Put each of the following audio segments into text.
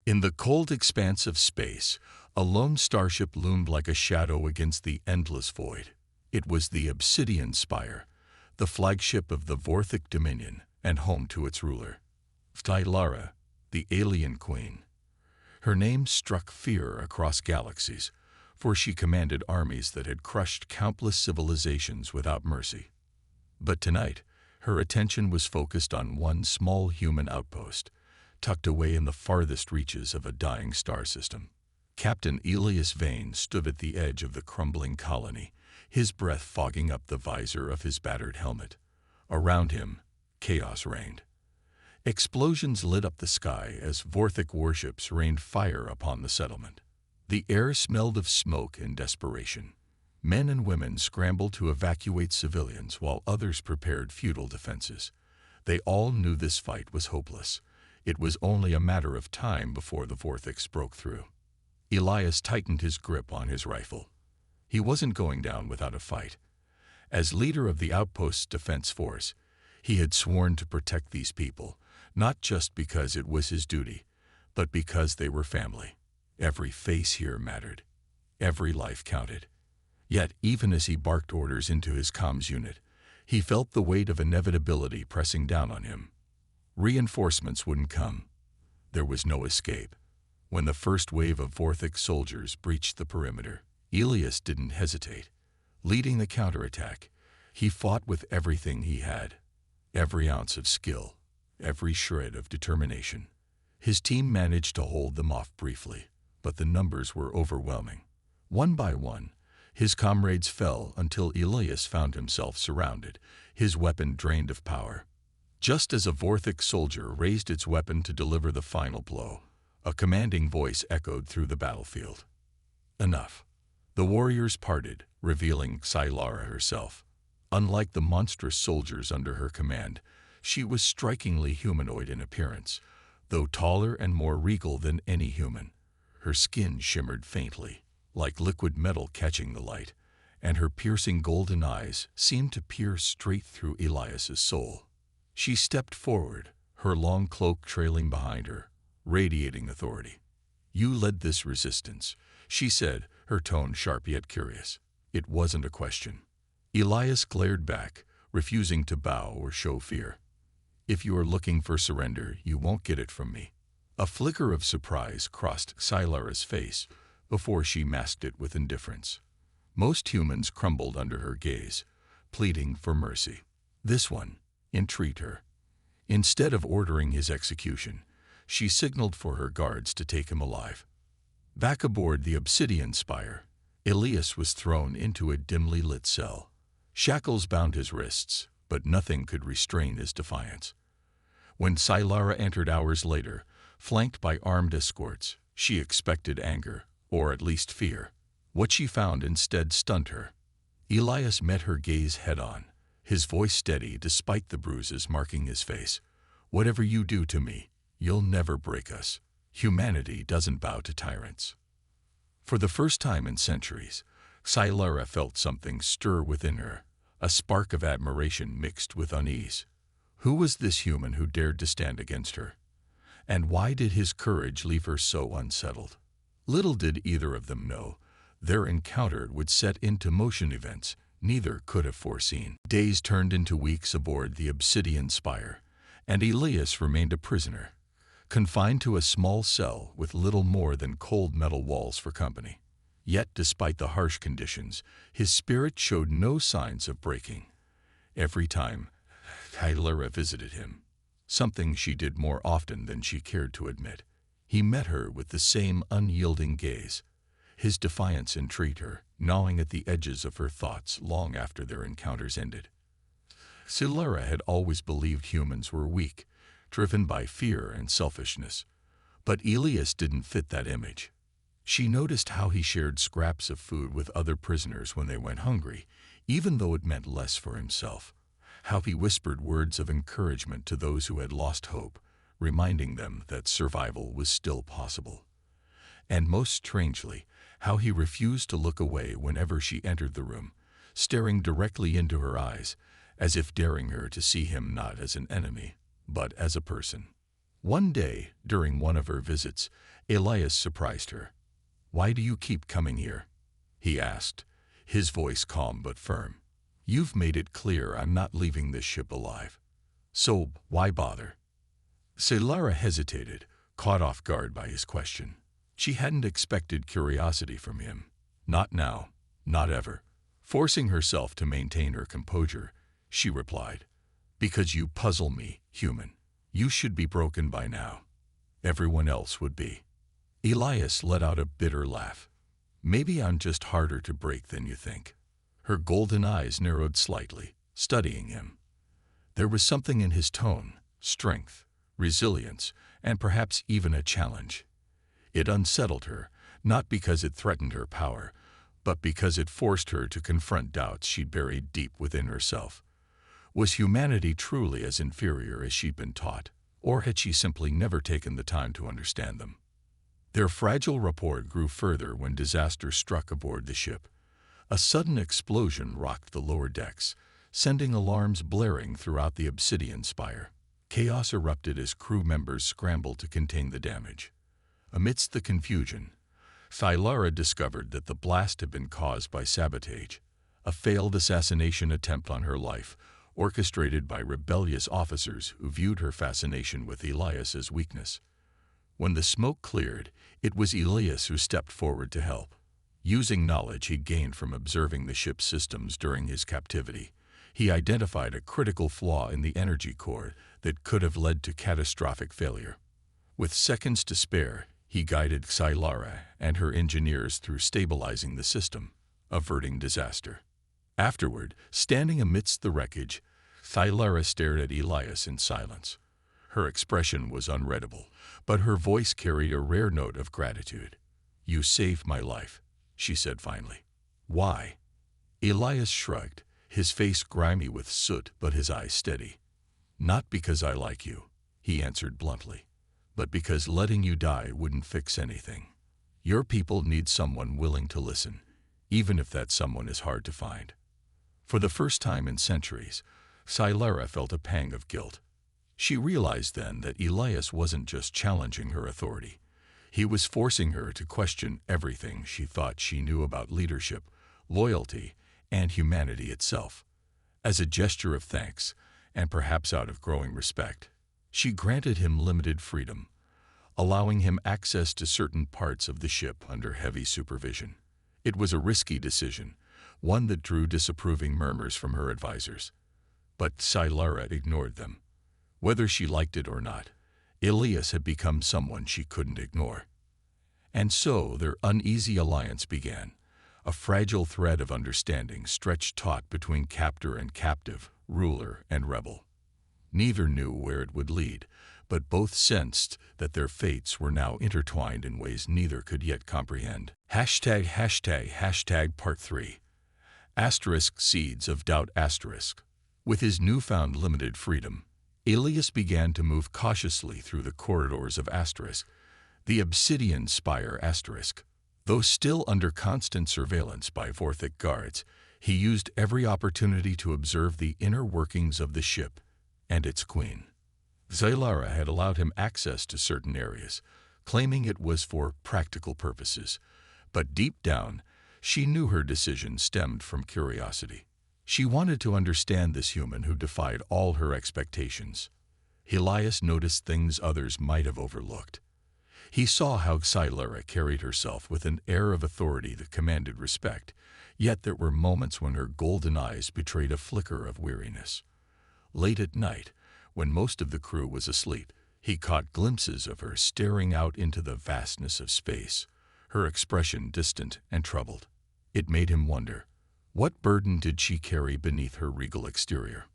In the cold expanse of space, a lone starship loomed like a shadow against the endless void. It was the Obsidian Spire, the flagship of the Vorthic Dominion and home to its ruler, Stylara, the Alien Queen. Her name struck fear across galaxies, for she commanded armies that had crushed countless civilizations without mercy. But tonight, her attention was focused on one small human outpost, tucked away in the farthest reaches of a dying star system. Captain Elias Vane stood at the edge of the crumbling colony, his breath fogging up the visor of his battered helmet. Around him, chaos reigned. Explosions lit up the sky as Vorthic warships rained fire upon the settlement. The air smelled of smoke and desperation. Men and women scrambled to evacuate civilians while others prepared futile defenses. They all knew this fight was hopeless. It was only a matter of time before the Vorthics broke through. Elias tightened his grip on his rifle. He wasn't going down without a fight. As leader of the outpost's defense force, he had sworn to protect these people, not just because it was his duty, but because they were family. Every face here mattered. Every life counted. Yet, even as he barked orders into his comms unit, he felt the weight of inevitability pressing down on him. Reinforcements wouldn't come. There was no escape. When the first wave of Vorthic soldiers breached the perimeter, Elias didn't hesitate. Leading the counterattack, he fought with everything he had. Every ounce of skill, every shred of determination. His team managed to hold them off briefly, but the numbers were overwhelming. One by one, his comrades fell until Elias found himself surrounded, his weapon drained of power. Just as a Vorthic soldier raised its weapon to deliver the final blow, a commanding voice echoed through the battlefield. Enough. The warriors parted, revealing Stylara herself. Unlike the monstrous soldiers under her command, she was strikingly humanoid in appearance, though taller and more regal than any human. Her skin shimmered faintly, like liquid metal catching the light, and her piercing golden eyes seemed to peer straight through Elias's soul. She stepped forward, her long cloak trailing behind her, radiating authority. "You led this resistance," she said, her tone sharp yet curious. It wasn't a question. Elias glared back, refusing to bow or show fear. "If you are looking for surrender, you won't get it from me." A flicker of surprise crossed Stylara's face before she masked it with indifference. Most humans crumbled under her gaze, pleading for mercy. This one intrigued her. Instead of ordering his execution, she signaled for her guards to take him alive. Back aboard the Obsidian Spire, Elias was thrown into a dimly lit cell. Shackles bound his wrists, but nothing could restrain his defiance. When Stylara entered hours later, flanked by armed escorts, she expected anger, or at least fear. What she found instead stunned her. Elias met her gaze head-on, his voice steady despite the bruises marking his face. "Whatever you do to me, you'll never break us. Humanity doesn't bow to tyrants." For the first time in centuries, Stylara felt something stir within her, a spark of admiration mixed with unease. Who was this human who dared to stand against her? And why did his courage leave her so unsettled? Little did either of them know, their encounter would set into motion events neither could have foreseen. Days turned into weeks aboard the Obsidian Spire, and Elias remained a prisoner, confined to a small cell with little more than cold metal walls for company. Yet, despite the harsh conditions, his spirit showed no signs of breaking. Every time Stylara visited him, something she did more often than she cared to admit, he met her with the same unyielding gaze. His defiance intrigued her, gnawing at the edges of her thoughts long after their encounters ended. Stylara had always believed humans were weak, driven by fear and selfishness. But Elias didn't fit that image. She noticed how he shared scraps of food with other prisoners when they went hungry, even though it meant less for himself. How he whispered words of encouragement to those who had lost hope, reminding them that survival was still possible. And most strangely, how he refused to look away whenever she entered the room, staring directly into her eyes, as if daring her to see him not as an enemy, but as a person. One day, during one of her visits, Elias surprised her. "Why do you keep coming here?" he asked, his voice calm but firm. "You've made it clear I'm not leaving this ship alive. So, why bother?" Solara hesitated, caught off guard by his question. She hadn't expected curiosity from him. Not now, not ever. Forcing herself to maintain her composure, she replied, "Because you puzzle me, human. You should be broken by now. Everyone else would be." Elias let out a bitter laugh. "Maybe I'm just harder to break than you think." Her golden eyes narrowed slightly, studying him. There was something in his tone, strength, resilience, and perhaps even a challenge. It unsettled her, not because it threatened her power, but because it forced her to confront doubts she'd buried deep within herself. Was humanity truly as inferior as she'd been taught, or had she simply never taken the time to understand them? Their fragile rapport grew further when disaster struck aboard the ship. A sudden explosion rocked the lower decks, sending alarms blaring throughout the obsidian spire. Chaos erupted as crew members scrambled to contain the damage. Amidst the confusion, Solara discovered that the blast had been caused by sabotage, a failed assassination attempt on her life, orchestrated by rebellious officers who viewed her fascination with Elias as weakness. When the smoke cleared, it was Elias who stepped forward to help. Using knowledge he'd gained from observing the ship's systems during his captivity, he identified a critical flaw in the energy core that could have led to catastrophic failure. With seconds to spare, he guided Solara and her engineers through stabilizing the system, averting disaster. Afterward, standing amidst the wreckage, Solara stared at Elias in silence. Her expression was unreadable, but her voice carried a rare note of gratitude. "You saved my life," she said finally. "Why?" Elias shrugged, his face grimy with soot but his eyes steady. "Not because I like you," he answered bluntly, "but because letting you die wouldn't fix anything. Your people need someone willing to listen, even if that someone is hard to find." For the first time in centuries, Solara felt a pang of guilt. She realized then that Elias wasn't just challenging her authority. He was forcing her to question everything she thought she knew about leadership, loyalty, and humanity itself. As a gesture of thanks, and perhaps out of growing respect, she granted him limited freedom, allowing him access to certain parts of the ship under heavy supervision. It was a risky decision, one that drew disapproving murmurs from her advisors. But Solara ignored them. Whether she liked it or not, Elias had become someone she couldn't ignore. And so their uneasy alliance began, a fragile thread of understanding stretched taut between captor and captive, ruler and rebel. Neither knew where it would lead, but both sensed that their fates were now intertwined in ways neither could yet comprehend. Part 3. Seeds of Doubt. With his newfound limited freedom, Elias began to move cautiously through the corridors of the obsidian spire. Though still under constant surveillance by Vorthic guards, he used every opportunity to observe the inner workings of the ship and its queen. Solara had allowed him access to certain areas, claiming it was for practical purposes, but deep down, she knew her decision stemmed from curiosity. She wanted to understand this human who defied all her expectations. Elias noticed things others might have overlooked. He saw how Solara carried herself with an air of authority that commanded respect, yet there were moments when her golden eyes betrayed a flicker of weariness. Late at night, when most of the crew was asleep, he caught glimpses of her staring out into the vastness of space, her expression distant and troubled. It made him wonder, what burden did she carry beneath her regal exterior?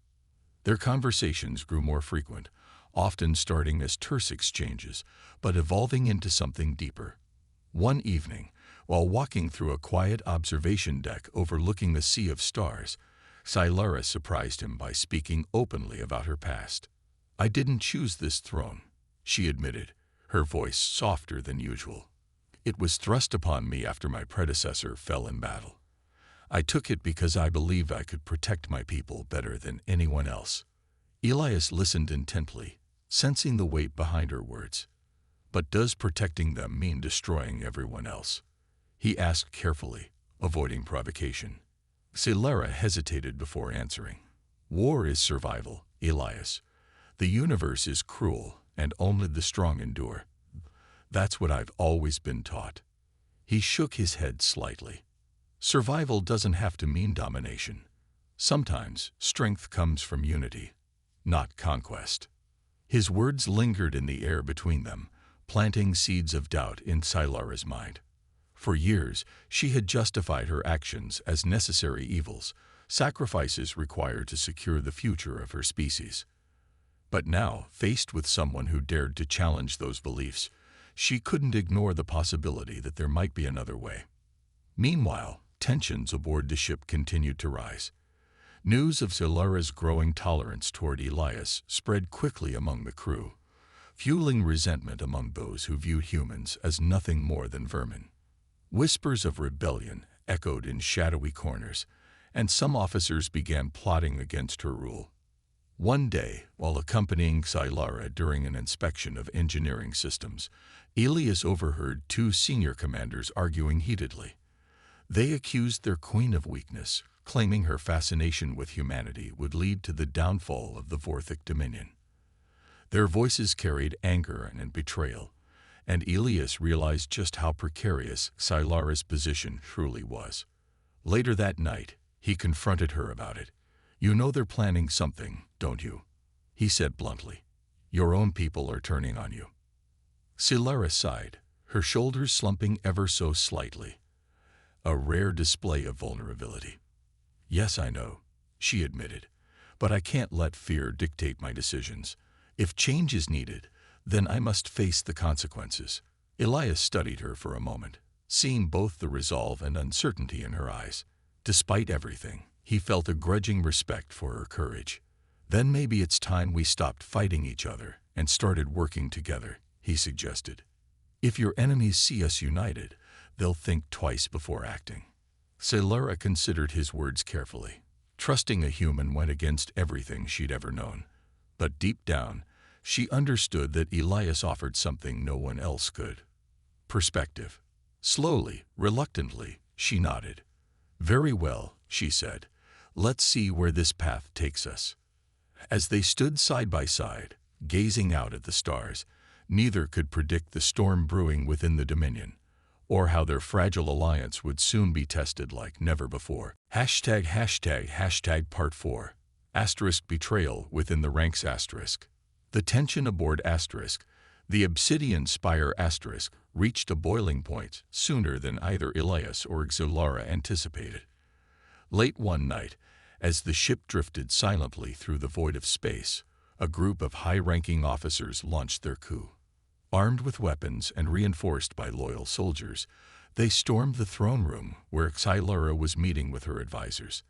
Their conversations grew more frequent, often starting as terse exchanges, but evolving into something deeper. One evening, while walking through a quiet observation deck overlooking the sea of stars, Solara surprised him by speaking openly about her past. "I didn't choose this throne," she admitted, her voice softer than usual. "It was thrust upon me after my predecessor fell in battle. I took it because I believed I could protect my people better than anyone else." Elias listened intently, sensing the weight behind her words. "But does protecting them mean destroying everyone else?" he asked carefully, avoiding provocation. Silara hesitated before answering. "War is survival, Elias. The universe is cruel, and only the strong endure. That's what I've always been taught." He shook his head slightly. "Survival doesn't have to mean domination. Sometimes strength comes from unity, not conquest." His words lingered in the air between them, planting seeds of doubt in Silara's mind. For years, she had justified her actions as necessary evils, sacrifices required to secure the future of her species. But now, faced with someone who dared to challenge those beliefs, she couldn't ignore the possibility that there might be another way. Meanwhile, tensions aboard the ship continued to rise. News of Silara's growing tolerance toward Elias spread quickly among the crew, fueling resentment among those who viewed humans as nothing more than vermin. Whispers of rebellion echoed in shadowy corners, and some officers began plotting against her rule. One day, while accompanying Silara during an inspection of engineering systems, Elias overheard two senior commanders arguing heatedly. They accused their queen of weakness, claiming her fascination with humanity would lead to the downfall of the Vorthic Dominion. Their voices carried anger and betrayal, and Elias realized just how precarious Silara's position truly was. Later that night, he confronted her about it. "You know they're planning something, don't you?" he said bluntly. "Your own people are turning on you." Silara sighed, her shoulders slumping ever so slightly. A rare display of vulnerability. "Yes, I know," she admitted, "but I can't let fear dictate my decisions. If change is needed, then I must face the consequences." Elias studied her for a moment, seeing both the resolve and uncertainty in her eyes. Despite everything, he felt a grudging respect for her courage. "Then maybe it's time we stopped fighting each other and started working together," he suggested. "If your enemies see us united, they'll think twice before acting." Silara considered his words carefully. Trusting a human went against everything she'd ever known. But deep down, she understood that Elias offered something no one else could. Perspective. Slowly, reluctantly, she nodded. "Very well," she said. "Let's see where this path takes us." As they stood side by side, gazing out at the stars, neither could predict the storm brewing within the Dominion, or how their fragile alliance would soon be tested like never before. Part 4. Betrayal within the ranks. The tension aboard the Obsidian Spire reached a boiling point sooner than either Elias or Silara anticipated. Late one night, as the ship drifted silently through the void of space, a group of high-ranking officers launched their coup. Armed with weapons and reinforced by loyal soldiers, they stormed the throne room where Silara was meeting with her advisors.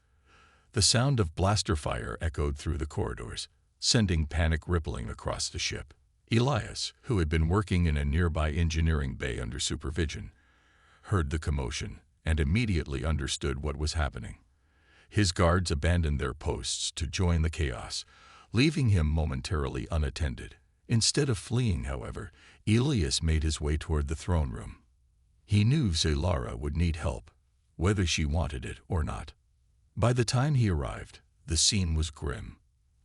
The sound of blaster fire echoed through the corridors, sending panic rippling across the ship. Elias, who had been working in a nearby engineering bay under supervision, heard the commotion and immediately understood what was happening. His guards abandoned their posts to join the chaos, leaving him momentarily unattended. Instead of fleeing, however, Elias made his way toward the throne room. He knew Silara would need help, whether she wanted it or not. By the time he arrived, the scene was grim.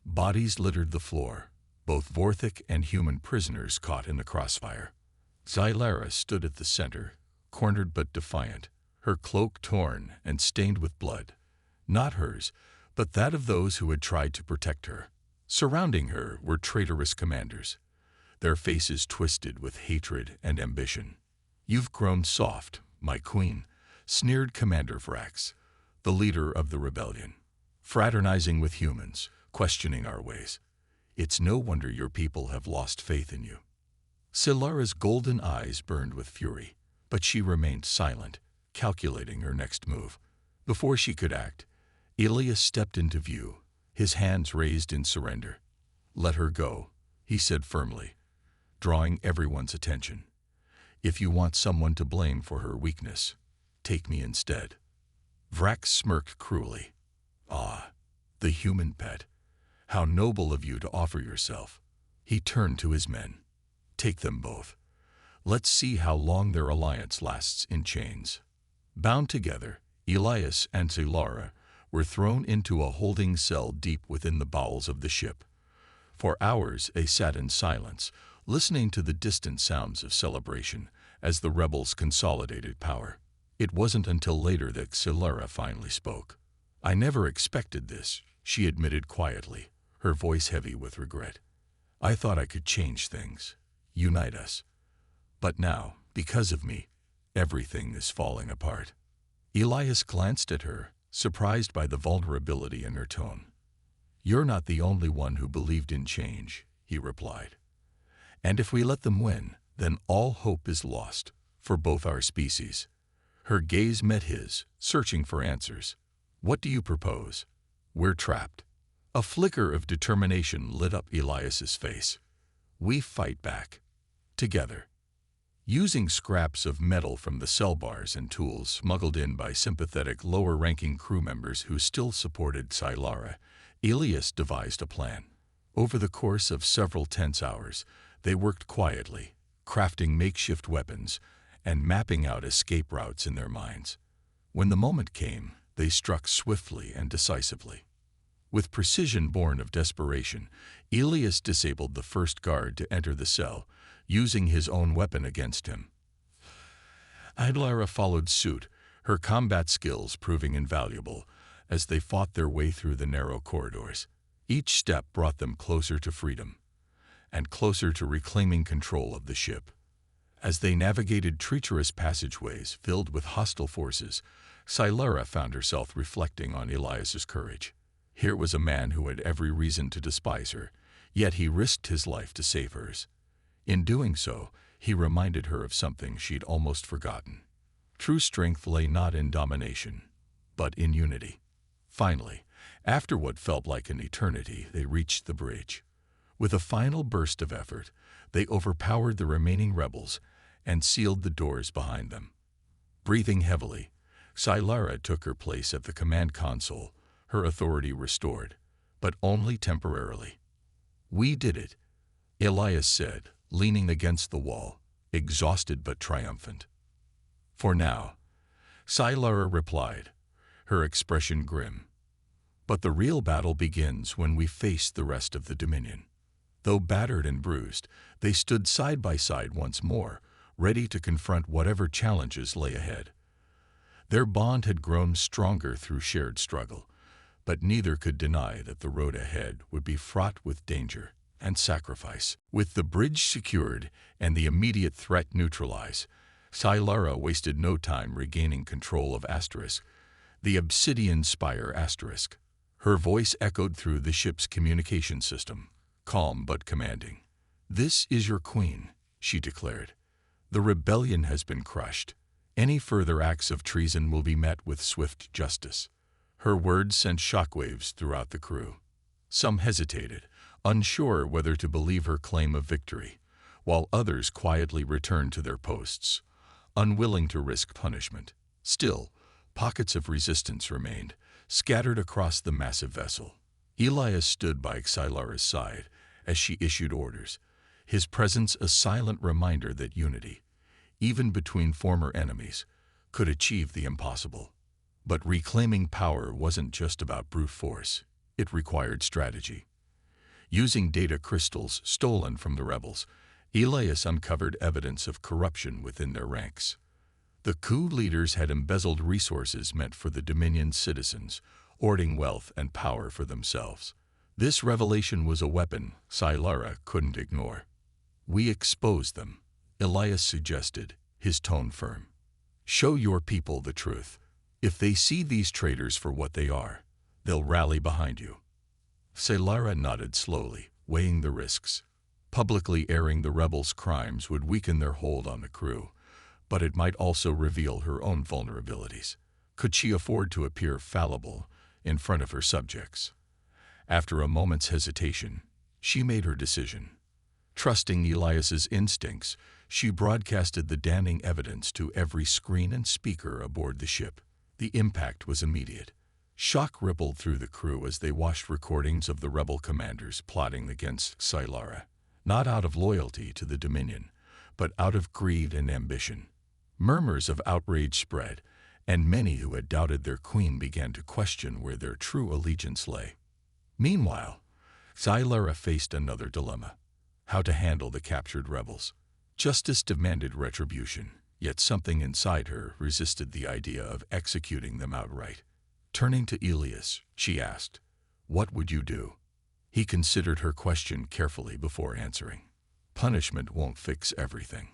Bodies littered the floor, both Vorthic and human prisoners caught in the crossfire. Silara stood at the center, cornered but defiant, her cloak torn and stained with blood. Not hers, but that of those who had tried to protect her. Surrounding her were traitorous commanders, their faces twisted with hatred and ambition. "You've grown soft, my queen," sneered Commander Vrax, the leader of the rebellion. "Fraternizing with humans, questioning our ways. It's no wonder your people have lost faith in you." Silara's golden eyes burned with fury, but she remained silent, calculating her next move. Before she could act, Elias stepped into view, his hands raised in surrender. "Let her go," he said firmly, drawing everyone's attention. "If you want someone to blame for her weakness, take me instead." Vrax smirked cruelly. "Ah, the human pet. How noble of you to offer yourself. He turned to his men. "Take them both. Let's see how long their alliance lasts in chains." Bound together, Elias and Sci-Lara were thrown into a holding cell deep within the bowels of the ship. For hours they sat in silence, listening to the distant sounds of celebration as the rebels consolidated power. It wasn't until later that Sci-Lara finally spoke. "I never expected this," she admitted quietly, her voice heavy with regret. "I thought I could change things, unite us. But now, because of me, everything is falling apart." Elias glanced at her, surprised by the vulnerability in her tone. "You're not the only one who believed in change," he replied. "And if we let them win, then all hope is lost, for both our species." Her gaze met his, searching for answers. "What do you propose?" "We're trapped." A flicker of determination lit up Elias's face. "We fight back. Together." Using scraps of metal from the cell bars and tools smuggled in by sympathetic lower-ranking crew members who still supported Sci-Lara, Elias devised a plan. Over the course of several tense hours, they worked quietly, crafting makeshift weapons and mapping out escape routes in their minds. When the moment came, they struck swiftly and decisively. With precision born of desperation, Elias disabled the first guard to enter the cell, using his own weapon against him. Sci-Lara followed suit, her combat skills proving invaluable as they fought their way through the narrow corridors. Each step brought them closer to freedom, and closer to reclaiming control of the ship. As they navigated treacherous passageways filled with hostile forces, Sci-Lara found herself reflecting on Elias's courage. Here was a man who had every reason to despise her, yet he risked his life to save hers. In doing so, he reminded her of something she'd almost forgotten. True strength lay not in domination, but in unity. Finally, after what felt like an eternity, they reached the bridge. With a final burst of effort, they overpowered the remaining rebels and sealed the doors behind them. Breathing heavily, Sci-Lara took her place at the command console, her authority restored, but only temporarily. "We did it," Elias said, leaning against the wall, exhausted but triumphant. "For now," Sci-Lara replied, her expression grim. "But the real battle begins when we face the rest of the Dominion." Though battered and bruised, they stood side by side once more, ready to confront whatever challenges lay ahead. Their bond had grown stronger through shared struggle, but neither could deny that the road ahead would be fraught with danger and sacrifice. With the bridge secured and the immediate threat neutralized, Sci-Lara wasted no time regaining control of Asterisk, the obsidian spire Asterisk. Her voice echoed through the ship's communication system, calm but commanding. "This is your queen," she declared. "The rebellion has been crushed. Any further acts of treason will be met with swift justice." Her words sent shockwaves throughout the crew. Some hesitated, unsure whether to believe her claim of victory, while others quietly returned to their posts, unwilling to risk punishment. Still, pockets of resistance remained, scattered across the massive vessel. Elias stood by Sci-Lara's side as she issued orders, his presence a silent reminder that unity, even between former enemies, could achieve the impossible. But reclaiming power wasn't just about brute force. It required strategy. Using data crystals stolen from the rebels, Elias uncovered evidence of corruption within their ranks. The coup leaders had embezzled resources meant for the Dominion's citizens, hoarding wealth and power for themselves. This revelation was a weapon Sci-Lara couldn't ignore. "We expose them," Elias suggested, his tone firm. "Show your people the truth. If they see these traitors for what they are, they'll rally behind you." Sci-Lara nodded slowly, weighing the risks. Publicly airing the rebels' crimes would weaken their hold on the crew, but it might also reveal her own vulnerabilities. Could she afford to appear fallible in front of her subjects? After a moment's hesitation, she made her decision. Trusting Elias's instincts, she broadcasted the damning evidence to every screen and speaker aboard the ship. The impact was immediate. Shock rippled through the crew as they watched recordings of the rebel commanders plotting against Sci-Lara. not out of loyalty to the Dominion, but out of greed and ambition. Murmurs of outrage spread, and many who had doubted their queen began to question where their true allegiance lay. Meanwhile, Xylara faced another dilemma: how to handle the captured rebels. Justice demanded retribution, yet something inside her resisted the idea of executing them outright. Turning to Elias, she asked, "What would you do?" He considered her question carefully before answering. Punishment won't fix everything.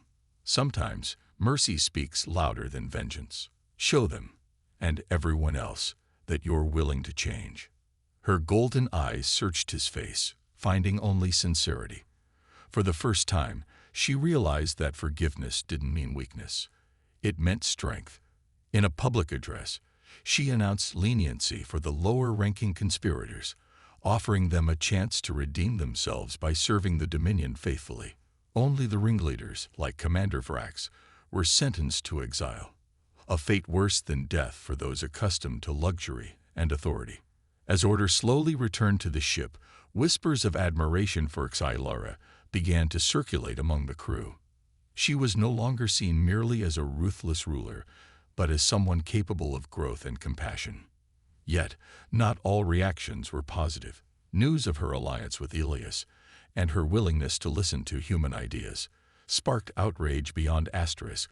Sometimes mercy speaks louder than vengeance. Show them, and everyone else, that you're willing to change. Her golden eyes searched his face, finding only sincerity. For the first time, she realized that forgiveness didn't mean weakness. It meant strength. In a public address, she announced leniency for the lower-ranking conspirators, offering them a chance to redeem themselves by serving the Dominion faithfully. Only the ringleaders, like Commander Vrax, were sentenced to exile, a fate worse than death for those accustomed to luxury and authority. As order slowly returned to the ship, whispers of admiration for Xylara began to circulate among the crew. She was no longer seen merely as a ruthless ruler, but as someone capable of growth and compassion. Yet, not all reactions were positive. News of her alliance with Elias, and her willingness to listen to human ideas, sparked outrage beyond Asterisk,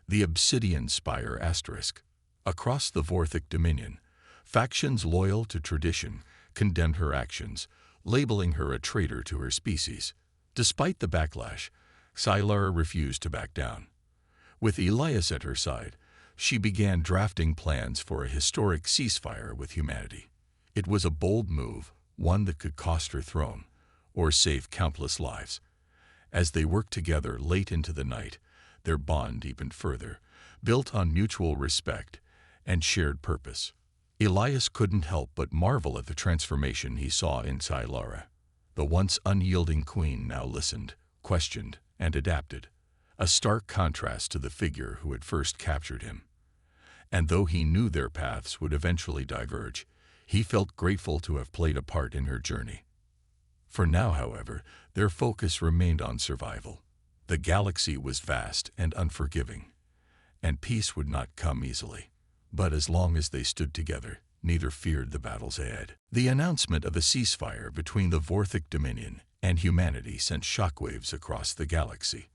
the Obsidian Spire Asterisk. Across the Vorthic Dominion, factions loyal to tradition condemned her actions, labeling her a traitor to her species. Despite the backlash, Xylara refused to back down. With Elias at her side, she began drafting plans for a historic ceasefire with humanity. It was a bold move, one that could cost her throne, or save countless lives. As they worked together late into the night, their bond deepened further, built on mutual respect and shared purpose. Elias couldn't help but marvel at the transformation he saw in Xylara. The once unyielding queen now listened, questioned, and adapted, a stark contrast to the figure who had first captured him. And though he knew their paths would eventually diverge, he felt grateful to have played a part in her journey. For now, however, their focus remained on survival. The galaxy was vast and unforgiving, and peace would not come easily. But as long as they stood together, neither feared the battles ahead. The announcement of a ceasefire between the Vorthic Dominion and humanity sent shockwaves across the galaxy.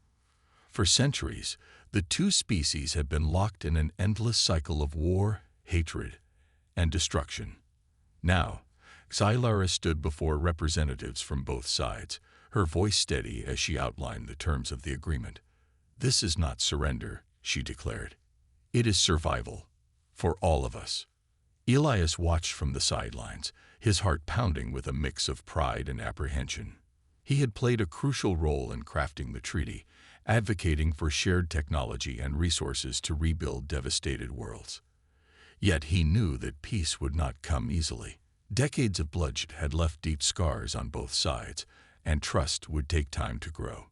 For centuries, the two species had been locked in an endless cycle of war, hatred, and destruction. Now, Xylara stood before representatives from both sides, her voice steady as she outlined the terms of the agreement. "This is not surrender," she declared. "It is survival, for all of us." Elias watched from the sidelines, his heart pounding with a mix of pride and apprehension. He had played a crucial role in crafting the treaty, advocating for shared technology and resources to rebuild devastated worlds. Yet he knew that peace would not come easily. Decades of bloodshed had left deep scars on both sides, and trust would take time to grow.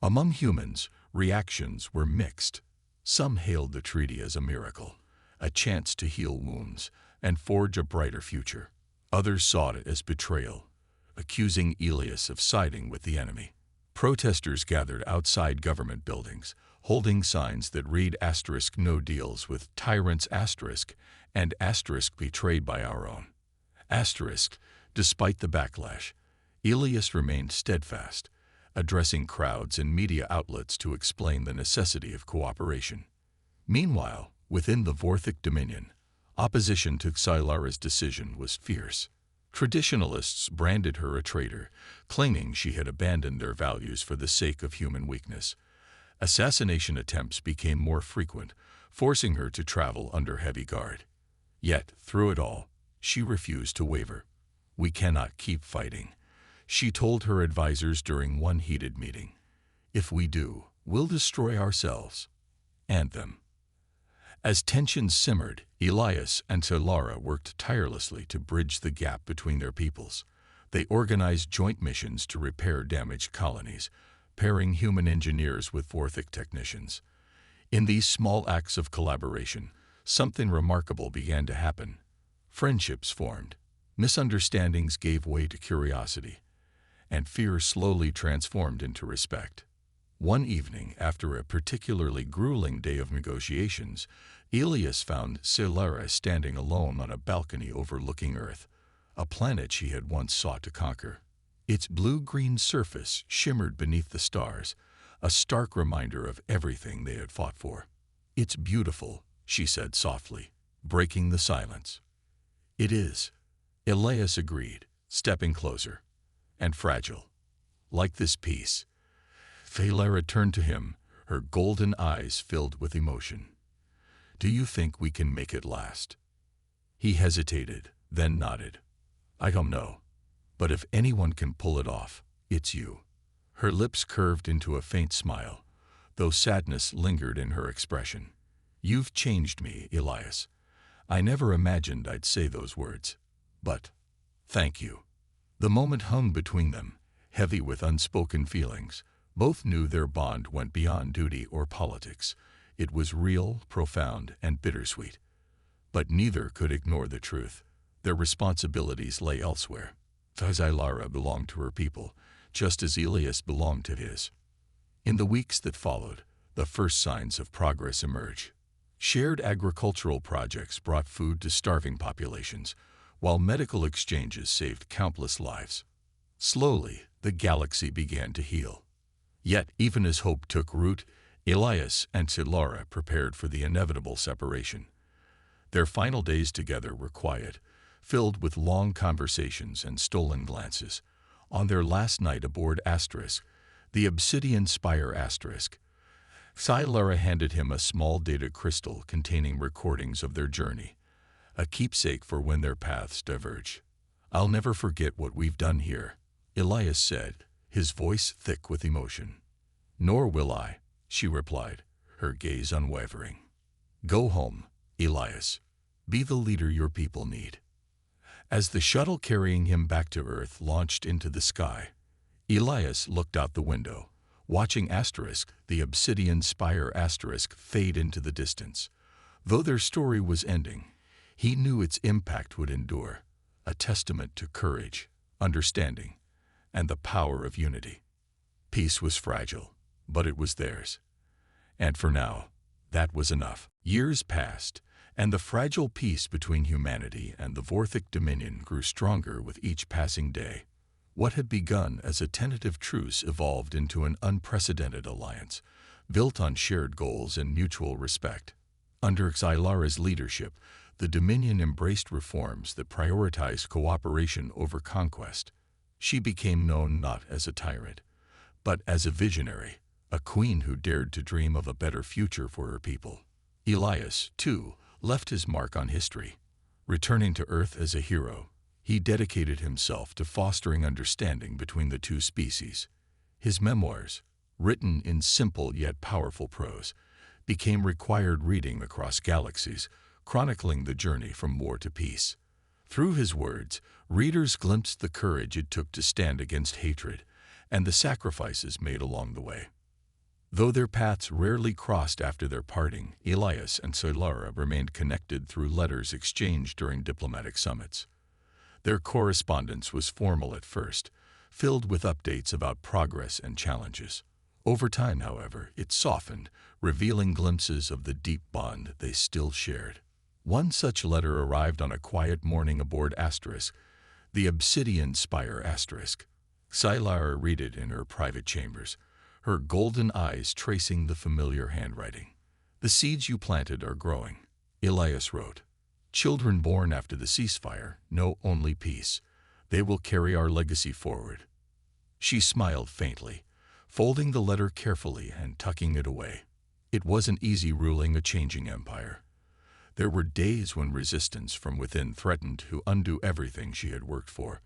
Among humans, reactions were mixed. Some hailed the treaty as a miracle, a chance to heal wounds and forge a brighter future. Others saw it as betrayal, accusing Elias of siding with the enemy. Protesters gathered outside government buildings, holding signs that read asterisk "No deals with tyrants" asterisk and asterisk "Betrayed by our own." Asterisk, despite the backlash, Elias remained steadfast, addressing crowds and media outlets to explain the necessity of cooperation. Meanwhile, within the Vorthic Dominion, opposition to Xylara's decision was fierce. Traditionalists branded her a traitor, claiming she had abandoned their values for the sake of human weakness. Assassination attempts became more frequent, forcing her to travel under heavy guard. Yet, through it all, she refused to waver. "We cannot keep fighting," she told her advisors during one heated meeting. "If we do, we'll destroy ourselves and them." As tensions simmered, Elias and Xylara worked tirelessly to bridge the gap between their peoples. They organized joint missions to repair damaged colonies, pairing human engineers with Vorthic technicians. In these small acts of collaboration, something remarkable began to happen. Friendships formed, misunderstandings gave way to curiosity, and fear slowly transformed into respect. One evening, after a particularly grueling day of negotiations, Elias found Solara standing alone on a balcony overlooking Earth, a planet she had once sought to conquer. Its blue-green surface shimmered beneath the stars, a stark reminder of everything they had fought for. "It's beautiful," she said softly, breaking the silence. "It is," Elias agreed, stepping closer. "And fragile. Like this piece." Solara turned to him, her golden eyes filled with emotion. "Do you think we can make it last?" He hesitated, then nodded. "I don't know. But if anyone can pull it off, it's you." Her lips curved into a faint smile, though sadness lingered in her expression. "You've changed me, Elias. I never imagined I'd say those words. But thank you." The moment hung between them, heavy with unspoken feelings. Both knew their bond went beyond duty or politics. It was real, profound, and bittersweet. But neither could ignore the truth. Their responsibilities lay elsewhere. Solara belonged to her people, just as Elias belonged to his. In the weeks that followed, the first signs of progress emerged. Shared agricultural projects brought food to starving populations, while medical exchanges saved countless lives. Slowly, the galaxy began to heal. Yet, even as hope took root, Elias and Solara prepared for the inevitable separation. Their final days together were quiet, filled with long conversations and stolen glances. On their last night aboard Asterisk, the Obsidian Spire Asterisk, Solara handed him a small data crystal containing recordings of their journey, a keepsake for when their paths diverge. "I'll never forget what we've done here," Elias said, his voice thick with emotion. "Nor will I," she replied, her gaze unwavering. "Go home, Elias. Be the leader your people need." As the shuttle carrying him back to Earth launched into the sky, Elias looked out the window, watching Asterisk, the Obsidian Spire Asterisk, fade into the distance. Though their story was ending, he knew its impact would endure, a testament to courage, understanding, and the power of unity. Peace was fragile, but it was theirs. And for now, that was enough. Years passed, and the fragile peace between humanity and the Vorthic Dominion grew stronger with each passing day. What had begun as a tentative truce evolved into an unprecedented alliance, built on shared goals and mutual respect. Under Xylara's leadership, the Dominion embraced reforms that prioritized cooperation over conquest. She became known not as a tyrant, but as a visionary, a queen who dared to dream of a better future for her people. Elias, too, left his mark on history. Returning to Earth as a hero, he dedicated himself to fostering understanding between the two species. His memoirs, written in simple yet powerful prose, became required reading across galaxies, chronicling the journey from war to peace. Through his words, readers glimpsed the courage it took to stand against hatred and the sacrifices made along the way. Though their paths rarely crossed after their parting, Elias and Solara remained connected through letters exchanged during diplomatic summits. Their correspondence was formal at first, filled with updates about progress and challenges. Over time, however, it softened, revealing glimpses of the deep bond they still shared. One such letter arrived on a quiet morning aboard Asterisk, the Obsidian Spire Asterisk. Solara read it in her private chambers, her golden eyes tracing the familiar handwriting. "The seeds you planted are growing," Elias wrote. "Children born after the ceasefire know only peace. They will carry our legacy forward." She smiled faintly, folding the letter carefully and tucking it away. It wasn't easy ruling a changing empire. There were days when resistance from within threatened to undo everything she had worked for.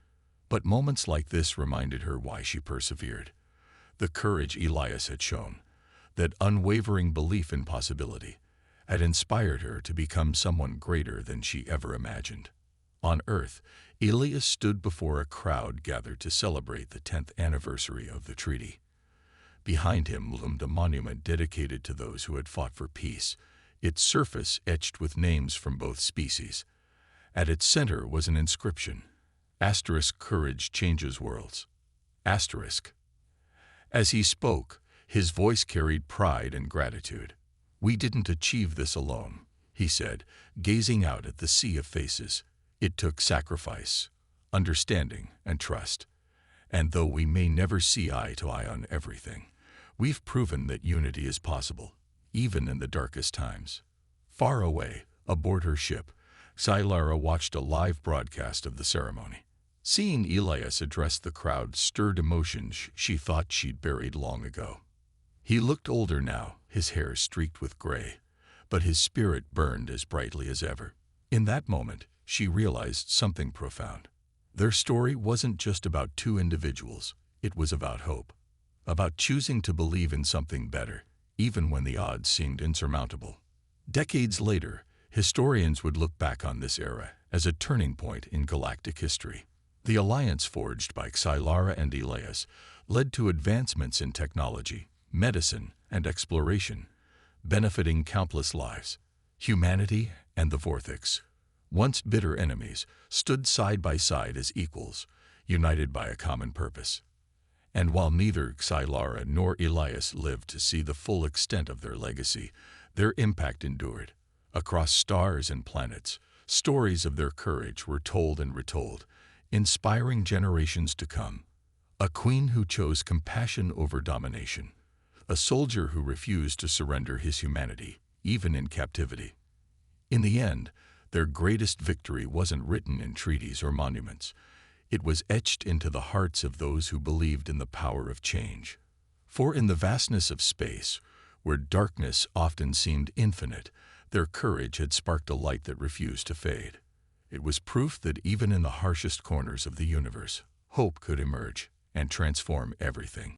But moments like this reminded her why she persevered. The courage Elias had shown, that unwavering belief in possibility, had inspired her to become someone greater than she ever imagined. On Earth, Elias stood before a crowd gathered to celebrate the 10th anniversary of the treaty. Behind him loomed a monument dedicated to those who had fought for peace, its surface etched with names from both species. At its center was an inscription, "Asterisk Courage Changes Worlds." Asterisk. As he spoke, his voice carried pride and gratitude. "We didn't achieve this alone," he said, gazing out at the sea of faces. "It took sacrifice, understanding, and trust. And though we may never see eye to eye on everything, we've proven that unity is possible, even in the darkest times." Far away, aboard her ship, Scylla watched a live broadcast of the ceremony. Seeing Elias address the crowd stirred emotions she thought she'd buried long ago. He looked older now, his hair streaked with gray, but his spirit burned as brightly as ever. In that moment, she realized something profound. Their story wasn't just about two individuals, it was about hope. About choosing to believe in something better, even when the odds seemed insurmountable. Decades later, historians would look back on this era as a turning point in galactic history. The alliance forged by Scylla and Elias led to advancements in technology, medicine, and exploration, benefiting countless lives. Humanity and the Vortex, once bitter enemies, stood side by side as equals, united by a common purpose. And while neither Scylla nor Elias lived to see the full extent of their legacy, their impact endured. Across stars and planets, stories of their courage were told and retold, inspiring generations to come. A queen who chose compassion over domination. A soldier who refused to surrender his humanity, even in captivity. In the end, their greatest victory wasn't written in treaties or monuments. It was etched into the hearts of those who believed in the power of change. For in the vastness of space, where darkness often seemed infinite, their courage had sparked a light that refused to fade. It was proof that even in the harshest corners of the universe, hope could emerge and transform everything.